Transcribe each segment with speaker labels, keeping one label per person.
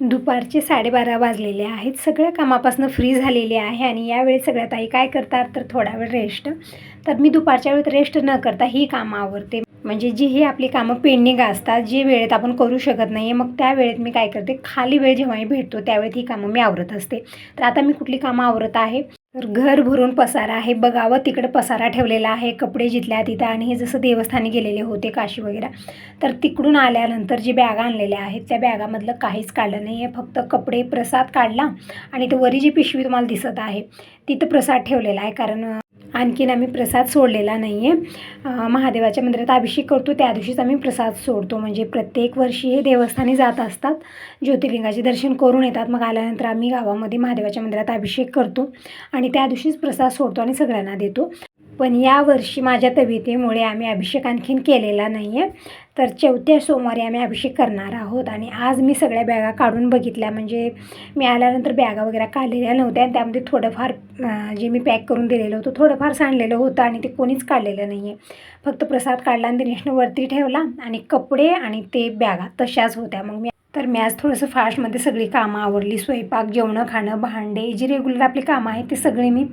Speaker 1: दुपारचे 12:30 वाजलेले आहेत. सगळ्या कामापासून फ्री झालेली आहे आणि यावेळी सगळ्या ताई काय करतात तर थोडा वेळ रेस्ट. तर मी दुपारच्या वेळेत रेस्ट न करता ही कामं आवरते. म्हणजे जी ही आपली कामं पेंडिंग असतात, जी वेळेत आपण करू शकत नाही आहे, मग त्या वेळेत मी काय करते, खाली वेळ जेव्हाही भेटतो त्यावेळेत ही कामं मी आवरत असते. तर आता मी कुठली कामं आवरत आहे, तर घर भरून पसारा आहे. बघावं तिकडे पसारा ठेवलेला आहे, कपडे जिथल्या तिथं. आणि हे जसं देवस्थानी गेलेले होते काशी वगैरे, तर तिकडून आल्यानंतर जी बॅगा आणलेल्या आहेत त्या बॅगामधलं काहीच काढलं नाही आहे. फक्त कपडे, प्रसाद काढला आणि ते वरी जी पिशवी तुम्हाला दिसत आहे तिथं प्रसाद ठेवलेला आहे. कारण आणखीन आम्ही प्रसाद सोडलेला नाही आहे. महादेवाच्या मंदिरात अभिषेक करतो त्या दिवशीच आम्ही प्रसाद सोडतो. म्हणजे प्रत्येक वर्षी हे देवस्थानी जात असतात, ज्योतिर्लिंगाचे दर्शन करून येतात. मग आल्यानंतर आम्ही गावामध्ये महादेवाच्या मंदिरात अभिषेक करतो आणि त्या दिवशीच प्रसाद सोडतो आणि सगळ्यांना देतो. पण यावर्षी माझ्या तब्येतीमुळे आम्ही अभिषेक आणखीन केलेला नाही आहे. तर चौथ्या सोमवारी आम्ही अभिषेक करणार आहोत. आणि आज मी सगळ्या बॅगा काढून बघितल्या. म्हणजे मी आल्यानंतर बॅगा वगैरे काढलेल्या नव्हत्या आणि त्यामध्ये थोडंफार जे मी पॅक करून दिलेलं होतं थोडंफार सांडलेलं होतं आणि ते कोणीच काढलेलं नाही आहे. फक्त प्रसाद काढला आणि दिनेशनं वरती ठेवला आणि कपडे आणि ते बॅगा तशाच होत्या. मग मी आज थोडंसं फास्टमध्ये सगळी कामं आवरली. स्वयंपाक, जेवणं, खाणं, भांडे, जी रेग्युलर आपली कामं आहेत ते सगळे मी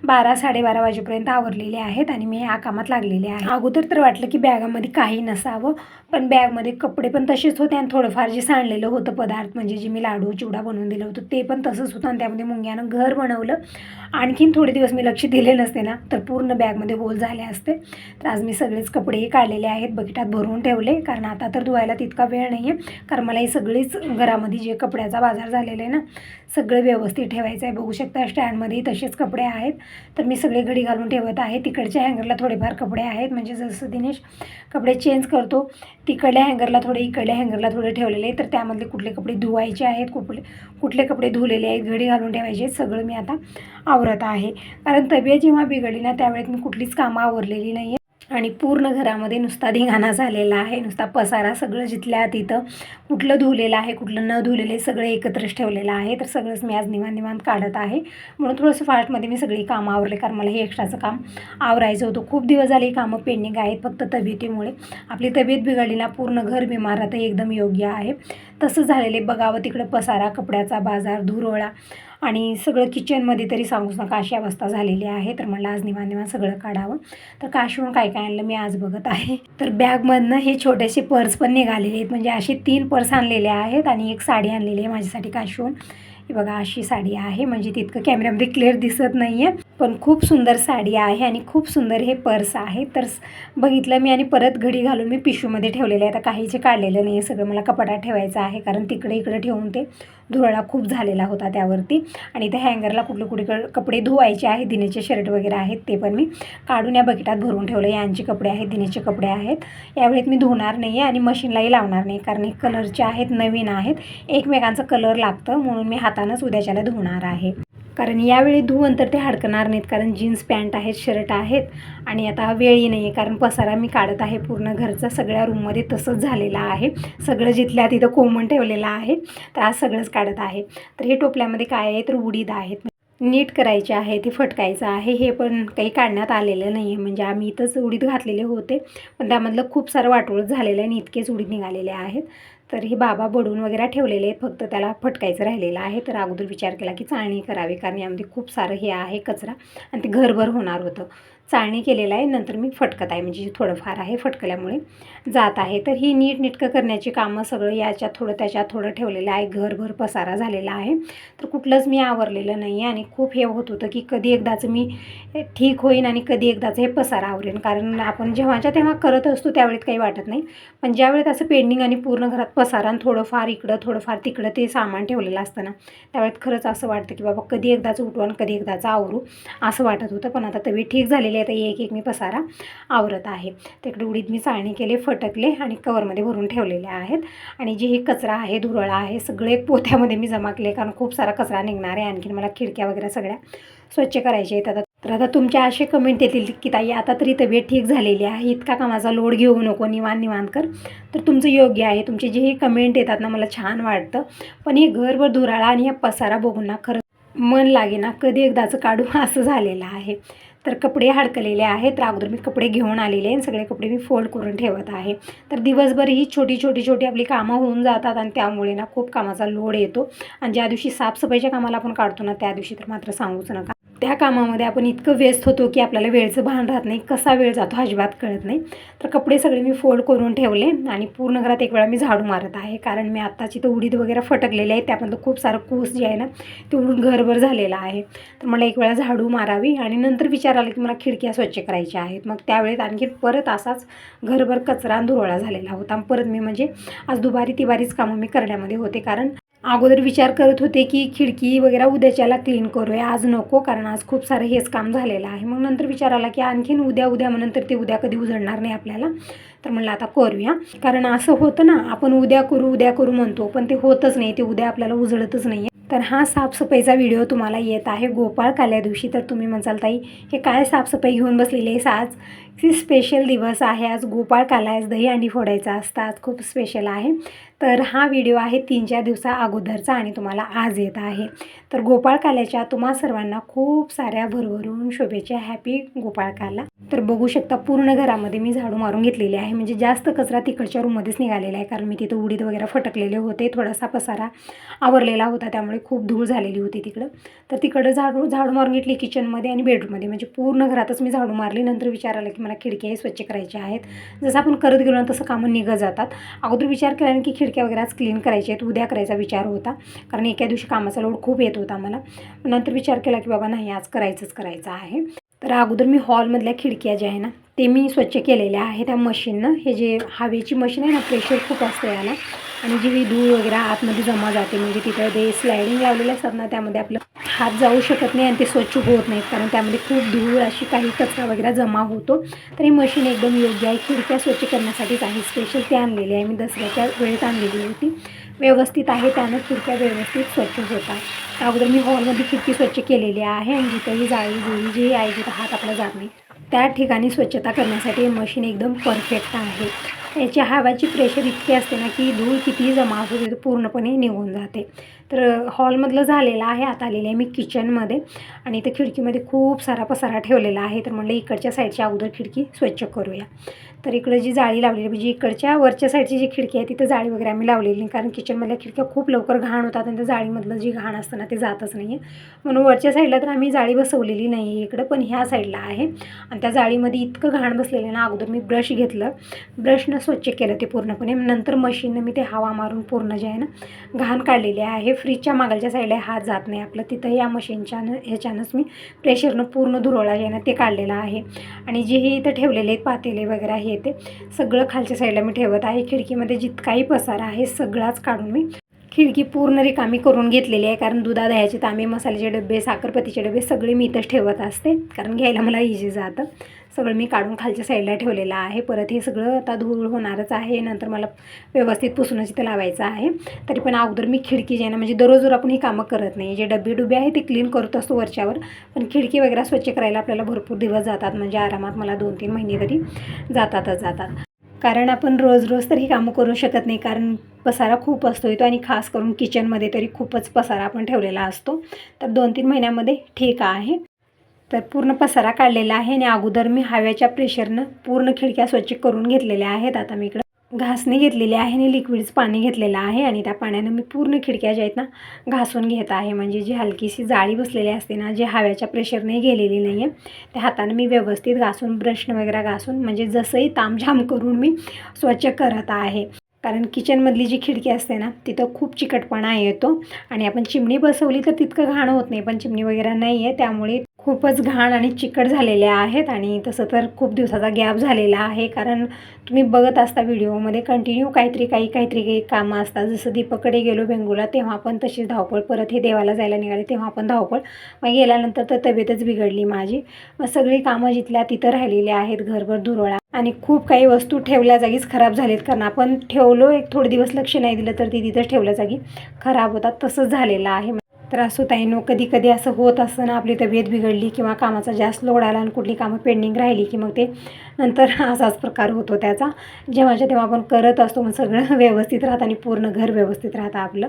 Speaker 1: 12-12:30 वाजेपर्यंत आवरलेले आहेत आणि मी ह्या कामात लागलेले आहे. अगोदर तर वाटलं की बॅगामध्ये काही नसावं, पण बॅगमध्ये कपडे पण तसेच होते आणि थोडंफार जे सांडलेलं होतं पदार्थ, म्हणजे जे मी लाडू चिवडा बनवून दिलं होतं ते पण तसंच होतं. आणि त्यामध्ये मुंग्यानं घर बनवलं. आणखीन थोडे दिवस मी लक्ष दिले नसते ना तर पूर्ण बॅगमध्ये होल झाले असते. तर आज मी सगळेच कपडेही काढलेले आहेत, बकेटात भरून ठेवले. कारण आता तर धुवायला तितका वेळ नाही आहे. कारण मला हे सगळेच घरामध्ये जे कपड्याचा बाजार झालेला आहे ना सगळं व्यवस्थित ठेवायचं आहे. बघू शकता स्टँडमध्ये तसेच कपडे आहेत. तर मी सगळे घडी घालून ठेवत आहे. तिकडच्या हँगरला थोडेफार कपडे आहेत, म्हणजे जसं दिनेश कपडे चेंज करतो तिकडल्या हँगरला थोडे, इकडल्या हँगरला थोडे ठेवलेले. तर त्यामधले कुठले कपडे धुवायचे आहेत, कुठले कपडे धुलेले आहेत, घडी घालून ठेवायचे, सगळं मी आता आवरत आहे. कारण तब्येत जेव्हा बिघडली ना त्यावेळेत मी कुठलीच कामं आवरलेली नाही आहे आणि पूर्ण घरामध्ये नुसता धिंगाणा झालेला आहे. नुसता पसारा, सगळं जिथल्या तिथं कुठलं धुलेलं आहे कुठलं न धुलेलं आहे सगळं एकत्रच ठेवलेलं आहे. तर सगळंच मी आज निवांत काढत आहे. म्हणून थोडंसं फास्टमध्ये मी सगळी कामं आवरले, कारण मला हे एक्स्ट्राचं काम आवरायचं होतं. खूप दिवस झाले कामं पेंडिंग आहेत. फक्त तब्येतीमुळे आपली तब्येत बिघडली ना पूर्ण घर बिमार राहतं, एकदम योग्य आहे. तसं झालेले बघावं तिकडं पसारा, कपड्याचा बाजार, धुरोळा आणि सगळं किचनमध्ये तरी सांगूच नका अशी अवस्था झालेली आहे. तर मला आज निवांत सगळं काढावं. तर काशीहून काय काय आणलं मी आज बघत आहे. तर बॅगमधनं हे छोटेसे पर्स पण निघालेले आहेत. म्हणजे असे 3 पर्स आणलेले आहेत आणि एक साडी आणलेली आहे माझ्यासाठी काशीहून. ही बघा अशी साडी आहे. म्हणजे तितकं कॅमेऱ्यामध्ये क्लिअर दिसत नाही आहे, पण खूप सुंदर साडी आहे आणि खूप सुंदर हे पर्स आहे. तर बघितलं मी आणि परत घडी घालून मी पिशवीमध्ये ठेवलेले आहे. आता काहीचे काढलेलं नाही आहे, सगळं मला कपाटात ठेवायचं आहे. कारण इकडे ठेवून ते धुरळा खूप झालेला होता त्यावरती. आणि त्या हँगरला कुठले कपडे धुवायचे आहेत, दिनेचे शर्ट वगैरे आहेत ते पण मी काढून या बकेटात भरून ठेवलं. यांचे कपडे आहेत, दिनेचे कपडे आहेत. यावेळेत मी धुणार नाही आहे आणि मशीनलाही लावणार नाही, कारण हे कलरचे आहेत, नवीन आहेत, एकमेकांचं कलर लागतं. म्हणून मी हातानंच उद्याच्याला धुणार आहे. कारण यावेळी धुवंतर ते हडकणार नाहीत, कारण जीन्स पॅन्ट आहेत, शर्ट आहेत आणि आता वेळही नाही आहे. कारण पसारा मी काढत आहे पूर्ण घरचा, सगळ्या रूममध्ये तसंच झालेलं आहे. सगळं जिथल्या तिथं कोमन ठेवलेलं आहे. तर आज सगळंच काढत आहे. तर हे टोपल्यामध्ये काय आहे तर उडीद आहेत, नीट करायचे आहे, ते फटकायचं आहे. हे पण काही काढण्यात आलेलं नाही आहे. म्हणजे आम्ही इथंच उडीद घातलेले होते, पण त्यामधलं खूप सारं वाटोळं झालेलं आहे आणि इतकेच उडीद निघालेले आहेत. तर हे बाबा बडून वगैरे ठेवलेले आहेत, फक्त त्याला फटकायचं राहिलेलं आहे. तर अगोदर विचार केला की चाळणी करावी, कारण यामध्ये खूप सारं हे आहे कचरा आणि ते घरभर होणार होतं. चाळणी केलेलं आहे, नंतर मी फटकत आहे. म्हणजे थोडंफार आहे, फटकल्यामुळे जात आहे. तर ही नीटनेटकं करण्याची कामं सगळं याच्यात थोडं त्याच्यात थोडं ठेवलेलं आहे. घरभर पसारा झालेला आहे. तर कुठलंच मी आवरलेलं नाही आहे आणि खूप हे होत होतं की कधी एकदाचं मी ठीक होईन आणि कधी एकदाचं हे पसारा आवरेन. कारण आपण जेव्हाच्या तेव्हा करत असतो त्यावेळेत काही वाटत नाही, पण ज्यावेळेत असं पेंडिंग आणि पूर्ण घरात पसारा आणि थोडंफार इकडं थोडंफार तिकडं ते सामान ठेवलेलं असतं ना त्यावेळेत खरंच असं वाटतं की बाबा कधी एकदाचं उठू आणि कधी एकदाचं आवरू असं वाटत होतं. पण आता तब्येत ठीक झालेली आहे, तर एक मी पसारा आवरत आहे. तिकडे उडीद मी चाळणी केले, फटकले आणि कवरमध्ये भरून ठेवलेले आहेत. आणि जे हे कचरा आहे, धुरळा आहे, सगळे पोत्यामध्ये मी जमा केले, कारण खूप सारा कचरा निघणार आहे. आणखीन मला खिडक्या वगैरे सगळ्या स्वच्छ करायच्या आहेत. तर आता तुमच्या असे कमेंट येतील की ताई आता तरी तब्येत ठीक झालेली आहे, इतका कामाचा लोड घेऊ नको, निवांत कर. तर तुमचं योग्य आहे. तुमचे जे हे कमेंट येतात ना मला छान वाटतं. पण हे घरभर धुराळा आणि हा पसारा बघून ना खरं मन लागेना, कधी एकदाचं काढू असं झालेलं आहे. तर कपडे हडकलेले आहेत. तर अगोदर मी कपडे घेऊन आलेले आहे. सगळे कपडे मी फोल्ड करून ठेवत आहे. तर दिवसभर ही छोटी आपली कामं होऊन जातात आणि त्यामुळे ना खूप कामाचा लोड येतो. आणि ज्या दिवशी साफसफाईच्या कामाला आपण काढतो ना, त्या दिवशी तर मात्र सांगूच नका. त्या कामामध्ये आपण इतकं व्यस्त होतो की आपल्याला वेळेचं भान राहत नाही, कसा वेळ जातो अजिबात कळत नाही. तर कपडे सगळे मी फोल्ड करून ठेवले आणि पूर्ण घरात एक वेळा मी झाडू मारत आहे. कारण मी आत्ताची तर उडीद वगैरे फटकलेले आहेत, त्यामधलं खूप सारं कूस जे आहे ना ते उडून घरभर झालेलं आहे. तर मला एक वेळा झाडू मारावी आणि नंतर विचार आला की मला खिडक्या स्वच्छ करायच्या आहेत. मग त्यावेळेस आणखी परत असाच घरभर कचरा धुरोळा झालेला होता. परत मी म्हणजे आज दुपारी तिवारीच कामं मी करण्यामध्ये होते. कारण अगोदर विचार करत होते की खिडकी वगैरे उद्याच्याला क्लीन करूया, आज नको, कारण आज खूप सारं हेच काम झालेलं आहे. मग नंतर विचार आला की आणखीन उद्या मग नंतर ते उद्या कधी उजळणार नाही आपल्याला. तर म्हणलं आता करूया. कारण असं होतं ना, आपण उद्या करू म्हणतो, पण ते होतच नाही, ते उद्या आपल्याला उजळतच नाही. तर हा साफसफाईचा व्हिडिओ तुम्हाला येत आहे गोपाळकाल्या दिवशी. तर तुम्ही म्हणसाल ताई हे काय साफसफाई घेऊन बसलेली आहेस, आज की स्पेशल दिवस आहे, आज गोपाळकाला, आज दहीहंडी फोडायचा असतं, आज खूप स्पेशल आहे. तर हा व्हिडिओ आहे 3-4 दिवसा अगोदरचा आणि तुम्हाला आज येत आहे. तर गोपाळकाल्याच्या तुम्हा सर्वांना खूप साऱ्या भरभरून शुभेच्छा. हॅपी गोपाळकाला. तर बघू शकता पूर्ण घरामध्ये मी झाडू मारून घेतलेली आहे. म्हणजे जास्त कचरा तिकडच्या रूममध्येच निघालेला आहे, कारण मी तिथं उडीद वगैरे फटकलेले होते, थोडासा पसारा आवरलेला होता, त्यामुळे खूप धूळ झालेली होती तिकडं. तर तिकडं झाडू मारून घेतली किचनमध्ये आणि बेडरूममध्ये, म्हणजे पूर्ण घरातच मी झाडू मारली. नंतर विचार आला की मला खिडक्याही स्वच्छ करायच्या आहेत. जसं आपण करत गेलो ना तसं कामं निघत जातात. अगोदर विचार केला की खिडक्या वगैरे आज क्लीन करायच्या आहेत, उद्या करायचा विचार होता, कारण एका दिवशी कामाचा लोड खूप येत होता मला. नंतर विचार केला की बाबा नाही, आज करायचं आहे. तर अगोदर मी हॉलमधल्या खिडक्या ज्या आहे ना ते मी स्वच्छ केलेल्या आहे त्या मशीननं. हे जे हवेची मशीन आहे ना, प्रेशर खूप असतं याला, आणि जी धूळ वगैरे आतमध्ये जमा जाते, म्हणजे तिथं ते स्लायडिंग लावलेले असतात ना, त्यामध्ये आपलं हात जाऊ शकत नाही आणि ते स्वच्छ होत नाहीत, कारण त्यामध्ये खूप धूळ अशी काही कचरा वगैरे जमा होतो. तर ही मशीन एकदम योग्य आहे, खिडक्या स्वच्छ करण्यासाठीच आहे. स्पेशल ते आणलेली आहे, मी दसऱ्याच्या वेळेत आणलेली होती. व्यवस्थित आहे, त्यानं खिडक्या व्यवस्थित स्वच्छ होतात. अगोदर मी हॉलमध्ये खिडकी स्वच्छ केलेली आहे आणि जिथंही जाळी जी आहे, जिथं हात आपला जात नाही, त्या ठिकाणी स्वच्छता करण्यासाठी हे मशीन एकदम परफेक्ट आहे. याची हवाची प्रेशर इतके असते ना की धूळ कितीही जमा असू दे पूर्णपणे निघून जाते. तर हॉलमधलं झालेलं आहे, आता आलेलं आहे मी किचनमध्ये आणि इथं खिडकीमध्ये खूप सारा पसारा ठेवलेला आहे. तर म्हणलं इकडच्या साईडच्या अगोदर खिडकी स्वच्छ करूया. तर इकडं जी जाळी लावलेली, म्हणजे इकडच्या वरच्या साईडची जी खिडकी आहे तिथं जाळी वगैरे आम्ही लावलेली नाही, कारण किचनमधल्या खिडक्या खूप लवकर घाण होतात आणि त्या जाळीमधलं जी घाण असतं ना ते जातच नाही आहे. म्हणून वरच्या साईडला तर आम्ही जाळी बसवलेली नाही आहे इकडं, पण ह्या साईडला आहे. आणि त्या जाळीमध्ये इतकं घाण बसलेलं ना, अगोदर मी ब्रश घेतलं, ब्रशनं स्वच्छ केलं ते पूर्णपणे. नंतर मशीननं मी ते हवा मारून पूर्ण जे आहे ना घाण काढलेली आहे. फ्रीजच्या मागलच्या साईडला हात जात नाही आपलं, तिथं या मशीनच्यानं ह्याच्यानंच मी प्रेशरनं पूर्ण धुरोळा जे आहे ना ते काढलेलं आहे. आणि जेही इथं ठेवलेले आहेत पातेले वगैरे हे ते सगळं खालच्या साईडला मी ठेवत आहे. खिडकीमध्ये जितकाही पसारा आहे सगळाच काढून मी खिडकी पूर्ण रिकामी करून घेतलेली आहे, कारण दह्याचे तांबे, मसाल्याचे डबे, साखरपतीचे डबे सगळे मी इथंच ठेवत असते, कारण घ्यायला मला इझी जातं. सगळं मी काढून खालच्या साईडला ठेवलेलं आहे. परत हे सगळं आता धूळ होणारच आहे, नंतर मला व्यवस्थित पुसूनच इथं लावायचं आहे. तरी पण अगोदर मी खिडकी जे आहे ना, म्हणजे दररोज आपण ही कामं करत नाही, जे डबे आहे ते क्लीन करत असतो वरच्यावर, पण खिडकी वगैरे स्वच्छ करायला आपल्याला भरपूर दिवस जातात, म्हणजे आरामात मला 2-3 महिने तरी जातात. कारण आपण रोज तर ही कामं करू शकत नाही, कारण पसारा खूप असतो इथं, आणि खास करून किचनमध्ये तरी खूपच पसारा आपण ठेवलेला असतो. तर 2-3 महिन्यामध्ये ठीक आहे. तर पूर्ण पसारा काढलेला आहे आणि अगोदर मी हव्याच्या प्रेशरनं पूर्ण खिडक्या स्वच्छ करून घेतलेल्या आहेत. आता मी इकडं घासणी घेतलेली आहे आणि लिक्विडच पाणी घेतलेलं आहे आणि त्या पाण्यानं मी पूर्ण खिडक्या ज्या आहेत ना घासून घेत आहे. म्हणजे जी हलकीशी जाळी बसलेली असते ना, जे हव्याच्या प्रेशरने गेलेली नाही आहे, त्या हाताने मी व्यवस्थित घासून, ब्रशनं वगैरे घासून, म्हणजे जसंही तामझाम करून मी स्वच्छ करत आहे. कारण किचनमधली जी खिडकी असते ना तिथं खूप चिकटपणा येतो, आणि आपण चिमणी बसवली तर तितकं घाण होत नाही, पण चिमणी वगैरे नाही आहे त्यामुळे खूपच घाण आणि चिकट झालेल्या आहेत. आणि तसं तर खूप दिवसाचा गॅप झालेला आहे, कारण तुम्ही बघत असता व्हिडिओमध्ये कंटिन्यू काहीतरी कामं असतात. जसं दीपकडे गेलो बेंगूला तेव्हा पण तशीच धावपळ, परत हे देवाला जायला निघाले तेव्हा पण धावपळ, मग गेल्यानंतर तर तब्येतच बिघडली माझी. मग सगळी कामं जिथल्या तिथं राहिलेली आहेत, घरभर धुरोळा, आणि खूप काही वस्तू ठेवल्या जागीच खराब झालेत, कारण आपण ठेवलो एक थोडे दिवस लक्ष नाही दिलं तर ती तिथंच ठेवल्या जागी खराब होतात, तसंच झालेलं आहे. तर असो ताईंनो, कधी कधी असं होत असतं ना, आपली तब्येत बिघडली किंवा कामाचा जास्त लोड आला आणि कुठली कामं पेंडिंग राहिली की मग ते नंतर असाच प्रकार होतो त्याचा. जेव्हाच्या तेव्हा आपण करत असतो मग सगळं व्यवस्थित राहतं आणि पूर्ण घर व्यवस्थित राहतं आपलं.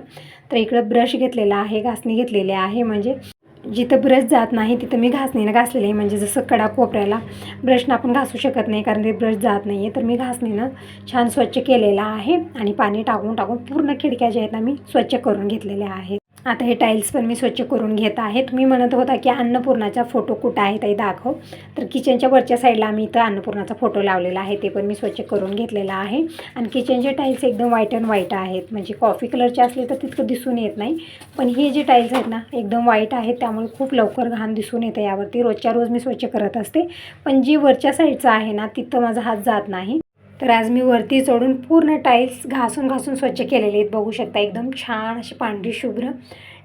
Speaker 1: तर इकडं ब्रश घेतलेला आहे, घासणी घेतलेली आहे, म्हणजे जिथं ब्रश जात नाही तिथं मी घासणीनं घासलेलं आहे. म्हणजे जसं कडा कोपऱ्याला ब्रशनं आपण घासू शकत नाही कारण ते ब्रश जात नाही आहे, तर मी घासणीनं छान स्वच्छ केलेलं आहे आणि पाणी टाकून टाकून पूर्ण खिडक्या ज्या आहेत ना मी स्वच्छ करून घेतलेल्या आहेत. आता हे टाईल्स पण मी स्वच्छ करून घेत आहे. तुम्ही म्हणत होता की अन्नपूर्णाचा फोटो कुठं आहे ताई दाखव. तर किचनच्या वरच्या साईडला आम्ही इथं अन्नपूर्णाचा फोटो लावलेला आहे, ते पण मी स्वच्छ करून घेतलेला आहे. आणि किचनचे टाईल्स एकदम व्हाईट अँड व्हाईट आहेत, म्हणजे कॉफी कलरचे असले तर तितकं दिसून येत नाही, पण हे जे टाईल्स आहेत ना एकदम व्हाईट आहेत, त्यामुळे खूप लवकर घाण दिसून येते यावरती. रोजच्या रोज मी स्वच्छ करत असते, पण जी वरच्या साईडचं आहे ना तिथं माझा हात जात नाही. तर आज मी वरती चढून पूर्ण टाईल्स घासून घासून स्वच्छ केलेले आहेत. बघू शकता एकदम छान अशी पांढरी शुभ्र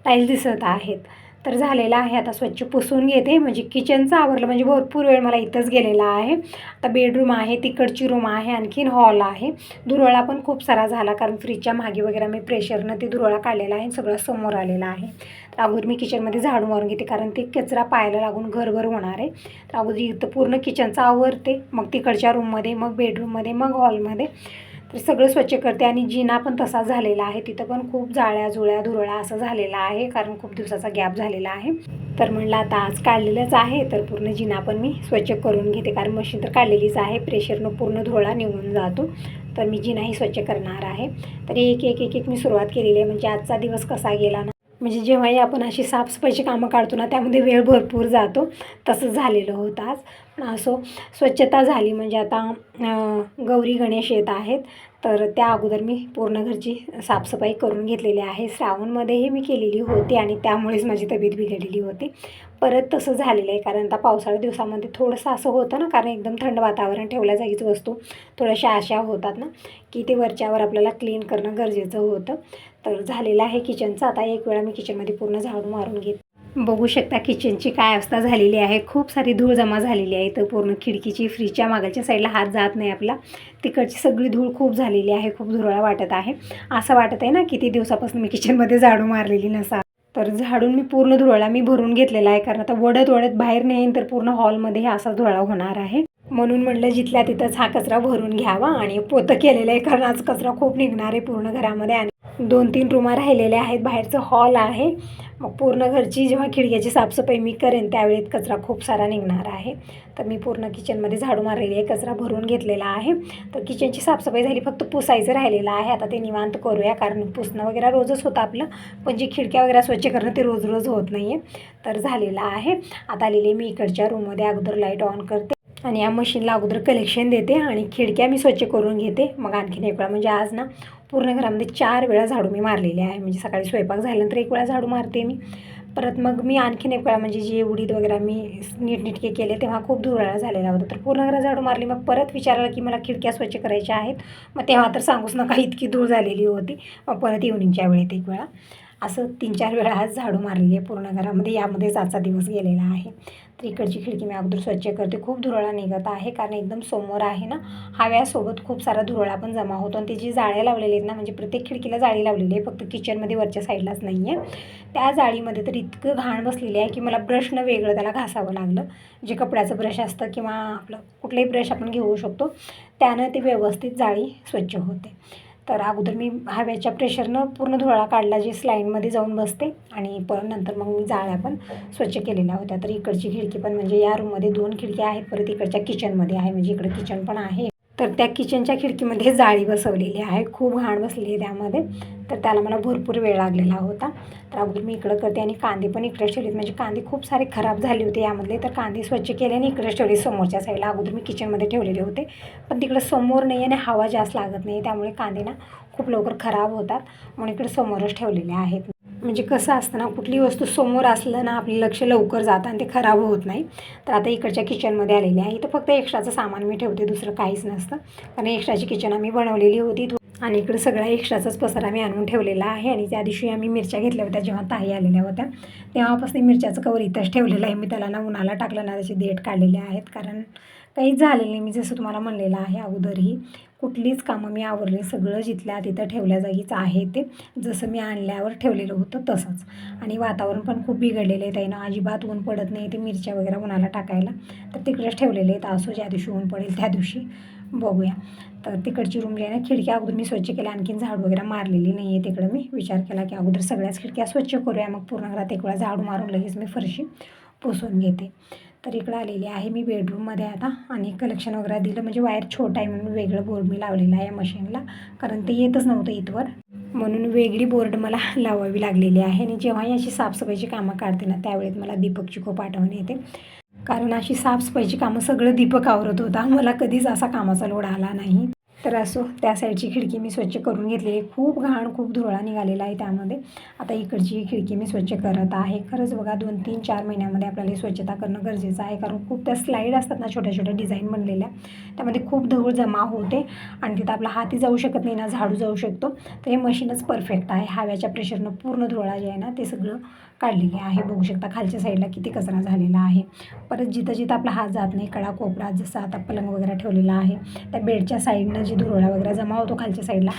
Speaker 1: टाईल्स दिसत आहेत. तर झालेलं आहे, आता स्वच्छ पुसून घेते. म्हणजे किचनचं आवरलं, म्हणजे भरपूर वेळ मला इथंच गेलेला आहे. आता बेडरूम आहे, तिकडची रूम आहे, आणखीन हॉल आहे. धुरळा पण खूप सारा झाला कारण फ्रीजच्या मागे वगैरे मी प्रेशरनं ते धुरळा काढलेला आहे, सगळं समोर आलेलं आहे. तर अगोदर मी किचनमध्ये झाडू मारून घेते कारण ते कचरा पायाला लागून घरभर होणार आहे. तर अगोदर इथं पूर्ण किचनचं आवरते, मग तिकडच्या रूममध्ये, मग बेडरूममध्ये, मग हॉलमध्ये तर सगळं स्वच्छ करते. आणि जिना पण तसाच झालेला आहे, तिथं पण खूप जाळ्या जुळ्या धुरळा असं झालेला आहे कारण खूप दिवसाचा गॅप झालेला आहे. तर म्हणलं आता आज काढलेलंच आहे तर पूर्ण जिना पण मी स्वच्छ करून घेते, कारण मशीन तर काढलेलीच आहे, प्रेशरनं पूर्ण धुरळा निघून जातो. तर मी जिनाही स्वच्छ करणार आहे. तर एक एक एक एक मी सुरुवात केलेली आहे. म्हणजे आजचा दिवस कसा गेला ना, म्हणजे जेव्हाही आपण अशी साफसफाईची कामं काढतो ना त्यामध्ये वेळ भरपूर जातो, तसं झालेलं होतं आज. पण असो, स्वच्छता झाली. म्हणजे आता गौरी गणेश येत आहेत, तर त्या अगोदर मी पूर्ण घरची साफसफाई करून घेतलेली आहे. श्रावणमध्येही मी केलेली होती आणि त्यामुळेच माझी तब्येत बिघडलेली होती. परत तसं झालेलं आहे कारण आता पावसाळ्या दिवसामध्ये थोडंसं असं होतं ना, कारण एकदम थंड वातावरण, ठेवल्या जागीच वस्तू थोड्याशा अशा होतात ना की ते वरच्यावर आपल्याला क्लीन करणं गरजेचं होतं. तर झालेलं आहे किचनचं. आता एक वेळा मी किचनमध्ये पूर्ण झाडू मारून घेते. बघू शकता किचनची काय अवस्था झालेली आहे, खूप सारी धूळ जमा झालेली आहे. तर पूर्ण खिडकीची फ्रीजच्या मागलच्या साईडला हात जात नाही आपला, तिकडची सगळी धूळ खूप झालेली आहे, खूप धुरळा वाटत आहे. असं वाटत आहे ना किती दिवसापासून मी किचनमध्ये झाडू मारलेली नसा. तर झाडून मी पूर्ण धुरळा मी भरून घेतलेला आहे, कारण आता वडत वडत बाहेर नेईन तर पूर्ण हॉलमध्ये हा असा धुरळा होणार आहे. म्हणून म्हटलं जिथल्या तिथंच हा कचरा भरून घ्यावा आणि पोतं केलेलं आहे, कारण आज कचरा खूप निघणार आहे पूर्ण घरामध्ये. आणि 2-3 रूमा राहिलेल्या आहेत, बाहेरचं हॉल आहे. मग पूर्ण घरची जेव्हा खिडक्याची साफसफाई मी करेन त्यावेळेत कचरा खूप सारा निघणार आहे. तर मी पूर्ण किचनमध्ये झाडू मारलेली आहे, कचरा भरून घेतलेला आहे. तर किचनची साफसफाई झाली, फक्त पुसायचं राहिलेलं आहे. आता ते निवांत करूया, कारण पुसणं वगैरे रोजच होतं आपलं, पण जी खिडक्या वगैरे स्वच्छ करणं ते रोज रोज होत नाही आहे. तर झालेलं आहे. आता आलेली मी इकडच्या रूममध्ये, अगोदर लाईट ऑन करते आणि या मशीनला अगोदर कलेक्शन देते आणि खिडक्या मी स्वच्छ करून घेते. मग आणखीन एक वेळा, म्हणजे आज ना पूर्ण घरामध्ये 4 वेळा झाडू मी मारलेले आहे. म्हणजे सकाळी स्वयंपाक झाल्यानंतर एक वेळा झाडू मारते मी, परत मग मी आणखीन एक वेळा, म्हणजे जे उडीद वगैरे मी नीटनेटके केले तेव्हा खूप धुरळा झालेला होता, तर पूर्ण घरात झाडू मारली. मग परत विचारलं की मला खिडक्या स्वच्छ करायच्या आहेत, मग तेव्हा तर सांगूच नका इतकी धूळ झालेली होती. मग परत इव्हनिंगच्या वेळेत एक वेळा, असं 3-4 वेळा आज झाडू मारलेली आहे पूर्ण घरामध्ये. यामध्येच आजचा दिवस गेलेला आहे. तर इकडची खिडकी मी अगोदर स्वच्छ करते. खूप धुरळा निघत आहे कारण एकदम समोर आहे ना, हव्यासोबत खूप सारा धुरळा पण जमा होतो. आणि ते जी जाळ्या लावलेली आहेत ना, म्हणजे प्रत्येक खिडकीला जाळी लावलेली आहे, फक्त किचनमध्ये वरच्या साईडलाच नाही आहे. त्या जाळीमध्ये तर इतकं घाण बसलेली आहे की मला ब्रशनं वेगळं त्याला घासावं लागलं. जे कपड्याचं ब्रश असतं किंवा आपलं कुठलंही ब्रश आपण घेऊ शकतो, त्यानं ते व्यवस्थित जाळी स्वच्छ होते. तर अगोदर मी हव्याच्या प्रेशरनं पूर्ण धुरळा काढला, जे स्लाईनमध्ये जाऊन बसते, आणि नंतर मग मी जाळ्या पण स्वच्छ केलेल्या होत्या. तर इकडची खिडकी पण, म्हणजे या रूममध्ये 2 खिडक्या आहेत, परत इकडच्या किचनमध्ये आहे, म्हणजे इकडं किचन पण आहे. तर त्या किचनच्या खिडकीमध्ये जाळी बसवलेली आहे, खूप घाण बसलेली आहे त्यामध्ये. तर त्याला मला भरपूर वेळ लागलेला होता. तर अगोदर मी इकडं करते आणि कांदे पण इकडेच ठेवलेत, म्हणजे कांदे खूप सारे खराब झाले होते यामधले. तर कांदे स्वच्छ केले आणि इकडेच ठेवले समोरच्या साईडला. अगोदर मी किचनमध्ये ठेवलेले होते, पण तिकडं समोर नाही आणि हवा जास्त लागत नाही, त्यामुळे कांदे ना खूप लवकर खराब होतात, म्हणून इकडे समोरच ठेवलेले आहेत. म्हणजे कसं असतं ना, कुठली वस्तू समोर असलं ना आपलं लक्ष लवकर जातं आणि ते खराब होत नाही. तर आता इकडच्या किचनमध्ये आलेले आहे. इथं फक्त एक्स्ट्राचं सामान मी ठेवते, दुसरं काहीच नसतं, कारण एक्स्ट्राची किचन आम्ही बनवलेली होती. आणि इकडे सगळा एक्स्ट्राचाच पसारा मी आणून ठेवलेला आहे. आणि त्या दिवशी आम्ही मिरच्या घेतल्या होत्या जेव्हा ताई आलेल्या होत्या, तेव्हापासून मिरच्याचं कवर इथंच ठेवलेलं आहे मी. त्याला ना उन्हाला टाकलं ना, त्याचे देठ काढलेले आहेत, कारण काहीच झालेलं नाही. मी जसं तुम्हाला म्हणलेलं आहे अगोदरही, कुठलीच कामं मी आवरले, सगळं जिथल्या तिथं ठेवल्या जागीच आहे ते, जसं मी आणल्यावर ठेवलेलं होतं तसंच. आणि वातावरण पण खूप बिघडलेलं आहे ताईनं, अजिबात ऊन पडत नाही. ते मिरच्या वगैरे उन्हाला टाकायला तर तिकडेच ठेवलेले आहेत. असो ज्या दिवशी ऊन पडेल त्या दिवशी बघूया. तर तिकडची रूम जी आहे ना, खिडक्या अगोदर मी स्वच्छ केल्या, आणखीन झाडू वगैरे मारलेली नाही आहे तिकडं. मी विचार केला की अगोदर सगळ्याच खिडक्या स्वच्छ करूया, मग पूर्ण घरात एक वेळा झाडू मारून लगेच मी फरशी पुसून घेते. तर इकडं आलेली आहे मी बेडरूममध्ये आता, आणि कलेक्शन वगैरे दिलं. म्हणजे वायर छोटा आहे म्हणून वेगळं बोर्ड मी लावलेलं आहे या मशीनला, कारण ते येतच नव्हतं इथवर, म्हणून वेगळी बोर्ड मला लावावी लागलेली आहे. आणि जेव्हा याची साफसफाईची कामं काढते ना, त्यावेळेस मला दीपकची खूप आठवण येते, कारण अशी साफसफाईची कामं सगळं दीपक आवरत होता. मला कधीच असा कामाचा लोड आला नाही. तर असो, त्या साईडची खिडकी मी स्वच्छ करून घेतलेली. खूप घाण, खूप धुळा निघालेला आहे त्यामध्ये. आता इकडची खिडकी मी स्वच्छ करत आहे. खरंच बघा, 2-3-4 महिन्यामध्ये आपल्याला ही स्वच्छता करणं गरजेचं आहे, कारण खूप त्या स्लाईड असतात ना छोट्या छोट्या डिझाईन बनलेल्या, त्यामध्ये खूप धूळ जमा होते आणि तिथं आपला हातही जाऊ शकत नाही ना, झाडू जाऊ शकतो. तर हे मशीनच परफेक्ट आहे. हव्याच्या प्रेशरनं पूर्ण धुळा जे आहे ना ते सगळं काढलेले आहे. बघू शकता खालच्या साईडला किती कचरा झालेला आहे. परत जिथं जिथं आपला हात जात नाही, कडा कोपरा, जसं आता पलंग वगैरे ठेवलेला आहे, त्या बेडच्या साईडनं जी धुळा वगैरे जमा होतो खालच्या साईडला,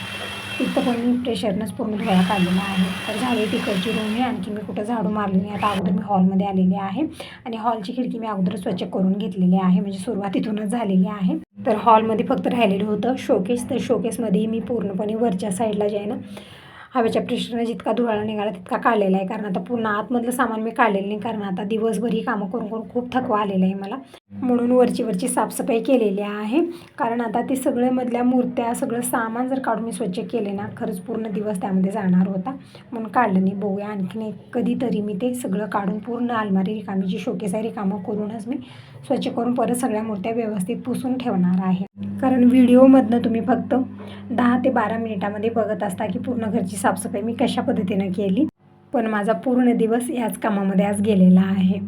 Speaker 1: तिथं पण मी प्रेशरनंच पूर्ण धुळा काढलेला आहे. तर झाली तिकडची रूम आहे. आणखी मी कुठं झाडू मारली नाही. आता अगोदर मी हॉलमध्ये आलेले आहे, आणि हॉलची खिडकी मी अगोदर स्वच्छ करून घेतलेली आहे, म्हणजे सुरुवात इथूनच झालेली आहे. तर हॉलमध्ये फक्त राहिलेलं होतं शोकेस. तर शोकेसमध्ये मी पूर्णपणे वरच्या साईडला जे आहे ना, हवेच्या प्रेशरनं जितका धुळा निघाला तितका काढलेला आहे, कारण आता पूर्ण आतमधलं सामान मी काढलेलं नाही, कारण आता दिवसभर ही कामं करून करून खूप थकवा आलेला आहे मला, म्हणून वरची साफसफाई केलेली आहे. कारण आता ते सगळं मधल्या मूर्त्या, सगळं सामान जर काढून मी स्वच्छ केले ना, खरंच पूर्ण दिवस त्यामध्ये जाणार होता, म्हणून काढलं नाही. बघूया आणखीन एक कधीतरी मी ते सगळं काढून पूर्ण अलमारी रिकामी, जी शोकेस आहे रिकामं करूनच मी स्वच्छ करून परत सगळ्या मूर्त्या व्यवस्थित पुसून ठेवणार आहे. कारण व्हिडिओमधनं तुम्ही फक्त 10 ते 12 मिनिटामध्ये बघत असता की पूर्ण घरची साफसफाई मी कशा पद्धतीनं केली, पण माझा पूर्ण दिवस याच कामामध्ये आज गेलेला आहे.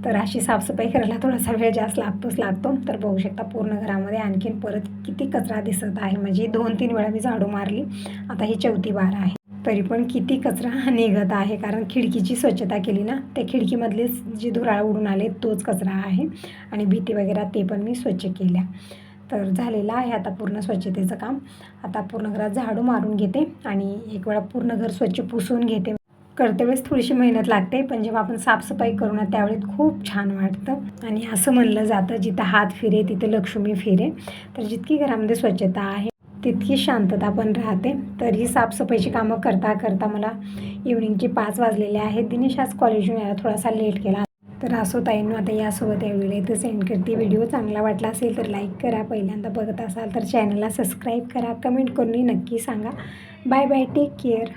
Speaker 1: तर अशी साफसफाई करायला थोडासा वेळ जास्त लागतो. तर बघू शकता पूर्ण घरामध्ये आणखीन परत किती कचरा दिसत आहे. म्हणजे 2-3 वेळा मी झाडू मारली, आता ही 4थी बार आहे, तरी पण किती कचरा निघत आहे. कारण खिडकीची स्वच्छता केली ना, त्या खिडकीमधलेच जे धुराळ उडून आले तोच कचरा आहे, आणि भीती वगैरे ते पण मी स्वच्छ केल्या. तर झालेलं आहे आता पूर्ण स्वच्छतेचं काम. आता पूर्ण घरात झाडू मारून घेते, आणि एक वेळा पूर्ण घर स्वच्छ पुसून घेते. करते वेळेस थोडीशी मेहनत लागते, पण जेव्हा आपण साफसफाई करू ना त्यावेळेस खूप छान वाटतं. आणि असं म्हणलं जातं, जिथं हात फिरे तिथं लक्ष्मी फिरे. तर जितकी घरामध्ये स्वच्छता आहे तितकी शांतता पण राहते. तर ही साफसफाईची कामं करता करता मला इव्हनिंगचे 5 वाजलेले आहेत. दिनेश आज कॉलेजहून यायला थोडासा लेट केला. तर असो ताईंनो, आता यासोबत या व्हिडिओ इथं सेंड करते. व्हिडिओ चांगला वाटला असेल तर लाईक करा, पहिल्यांदा बघत असाल तर चॅनलला सबस्क्राईब करा, कमेंट करूनही नक्की सांगा. Bye bye, take care.